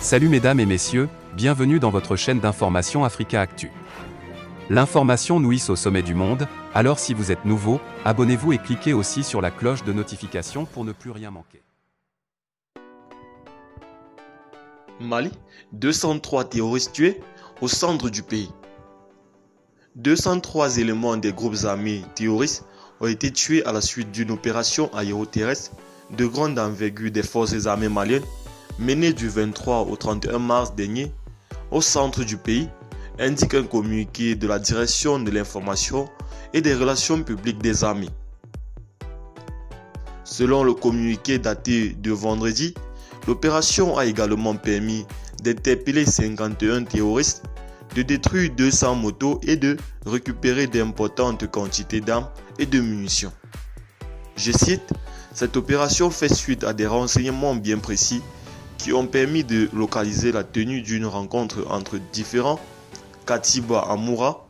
Salut mesdames et messieurs, bienvenue dans votre chaîne d'information Africa Actu. L'information nous hisse au sommet du monde, alors si vous êtes nouveau, abonnez-vous et cliquez aussi sur la cloche de notification pour ne plus rien manquer. Mali, 203 terroristes tués au centre du pays. 203 éléments des groupes armés terroristes ont été tués à la suite d'une opération aéroterrestre de grande envergure des forces armées maliennes menée du 23 au 31 mars dernier au centre du pays, indique un communiqué de la Direction de l'information et des relations publiques des armées. Selon le communiqué daté de vendredi, l'opération a également permis d'interpeller 51 terroristes, de détruire 200 motos et de récupérer d'importantes quantités d'armes et de munitions. Je cite, « Cette opération fait suite à des renseignements bien précis qui ont permis de localiser la tenue d'une rencontre entre différents Katiba Amoura,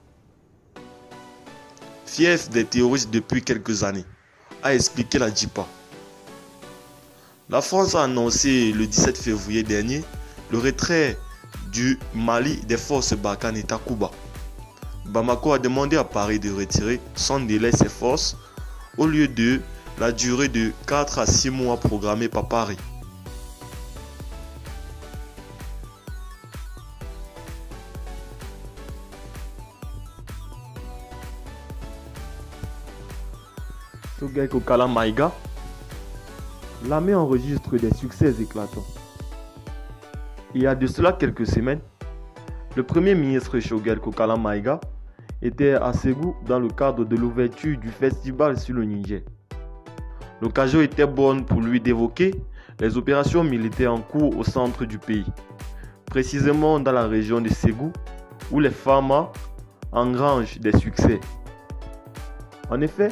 fief des terroristes depuis quelques années, a expliqué la JIPA. La France a annoncé le 17 février dernier le retrait du Mali des forces Barkhane et Takuba. Bamako a demandé à Paris de retirer sans délai ses forces au lieu de la durée de 4 à 6 mois programmée par Paris. Choguel Kokala Maïga, l'armée enregistre des succès éclatants. Il y a de cela quelques semaines, le premier ministre Choguel Kokala Maïga était à Ségou dans le cadre de l'ouverture du festival sur le Niger. L'occasion était bonne pour lui d'évoquer les opérations militaires en cours au centre du pays, précisément dans la région de Ségou où les FAMA engrangent des succès. En effet,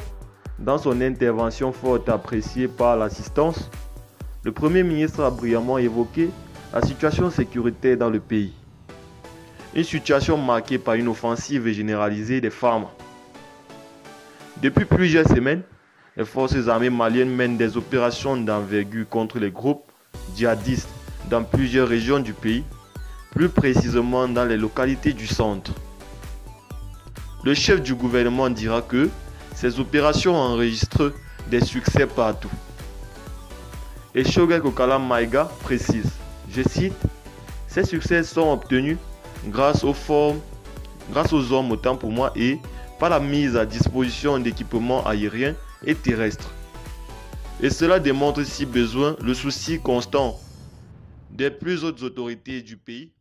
dans son intervention forte appréciée par l'assistance, le Premier ministre a brillamment évoqué la situation sécuritaire dans le pays. Une situation marquée par une offensive généralisée des femmes. Depuis plusieurs semaines, les forces armées maliennes mènent des opérations d'envergure contre les groupes djihadistes dans plusieurs régions du pays, plus précisément dans les localités du centre. Le chef du gouvernement dira que ces opérations enregistrent des succès partout. Et Choguel Kokala Maïga précise, je cite, « Ces succès sont obtenus grâce aux hommes autant pour moi et par la mise à disposition d'équipements aériens et terrestres. Et cela démontre si besoin le souci constant des plus hautes autorités du pays